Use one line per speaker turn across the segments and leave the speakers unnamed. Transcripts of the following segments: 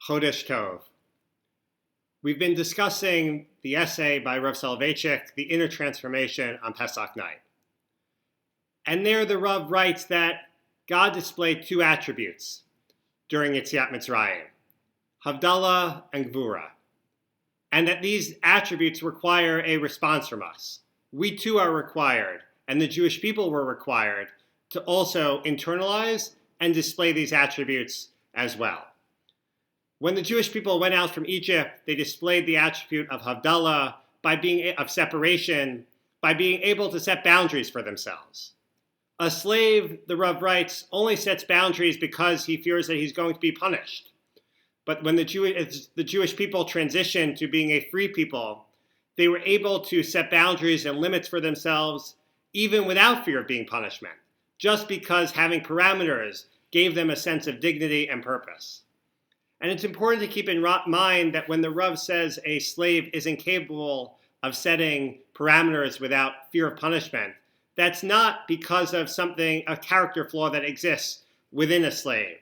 Chodesh Tov. We've been discussing the essay by Rav Soloveitchik, The Inner Transformation, on Pesach night. And there the Rav writes that God displayed two attributes during Yetziat Mitzrayim, Havdalah and Gvura, and that these attributes require a response from us. We too are required, and the Jewish people were required, to also internalize and display these attributes as well. When the Jewish people went out from Egypt, they displayed the attribute of Havdalah, of separation, by being able to set boundaries for themselves. A slave, the Rav writes, only sets boundaries because he fears that he's going to be punished. But when the Jewish people transitioned to being a free people, they were able to set boundaries and limits for themselves, even without fear of being punishment, just because having parameters gave them a sense of dignity and purpose. And it's important to keep in mind that when the Rav says a slave is incapable of setting parameters without fear of punishment, that's not because of a character flaw that exists within a slave.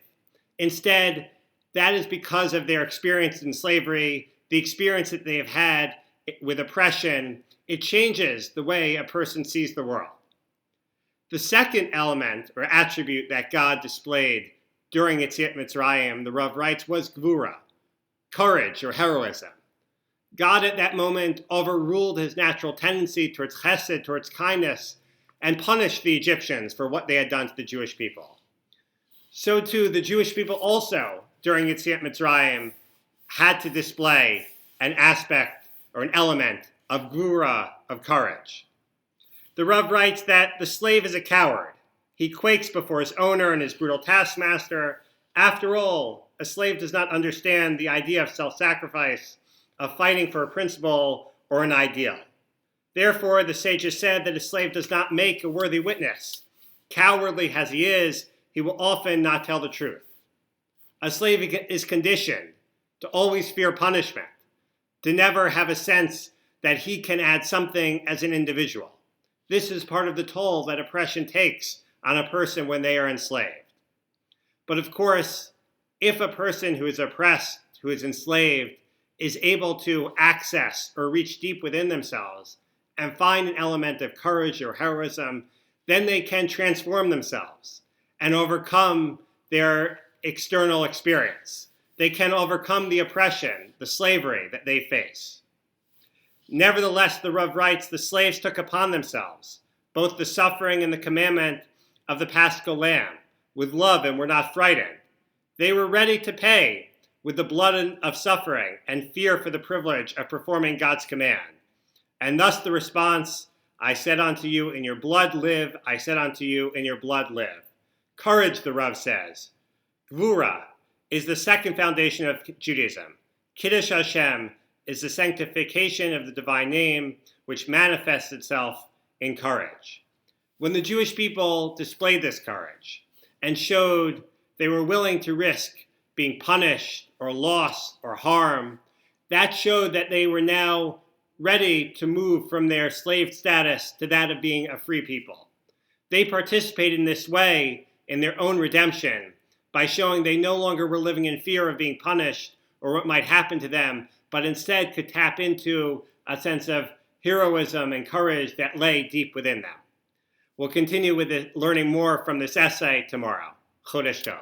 Instead, that is because of their experience in slavery, the experience that they have had with oppression. It changes the way a person sees the world. The second element or attribute that God displayed during Yetziat Mitzrayim, the Rav writes, was Gvura, courage or heroism. God at that moment overruled his natural tendency towards chesed, towards kindness, and punished the Egyptians for what they had done to the Jewish people. So too, the Jewish people also, during Yetziat Mitzrayim, had to display an aspect or an element of Gvura, of courage. The Rav writes that the slave is a coward. He quakes before his owner and his brutal taskmaster. After all, a slave does not understand the idea of self-sacrifice, of fighting for a principle or an ideal. Therefore, the sages said that a slave does not make a worthy witness. Cowardly as he is, he will often not tell the truth. A slave is conditioned to always fear punishment, to never have a sense that he can add something as an individual. This is part of the toll that oppression takes on a person when they are enslaved. But of course, if a person who is oppressed, who is enslaved, is able to access or reach deep within themselves and find an element of courage or heroism, then they can transform themselves and overcome their external experience. They can overcome the oppression, the slavery that they face. Nevertheless, the Rav writes, the slaves took upon themselves both the suffering and the commandment of the Paschal Lamb with love and were not frightened. They were ready to pay with the blood of suffering and fear for the privilege of performing God's command. And thus the response, I said unto you, in your blood live, I said unto you, in your blood live. Courage, the Rav says. Gvura is the second foundation of Judaism. Kiddush Hashem is the sanctification of the divine name, which manifests itself in courage. When the Jewish people displayed this courage and showed they were willing to risk being punished or lost or harm, that showed that they were now ready to move from their slave status to that of being a free people. They participated in this way in their own redemption by showing they no longer were living in fear of being punished or what might happen to them, but instead could tap into a sense of heroism and courage that lay deep within them. We'll continue with learning more from this essay tomorrow. Chodesh Tov.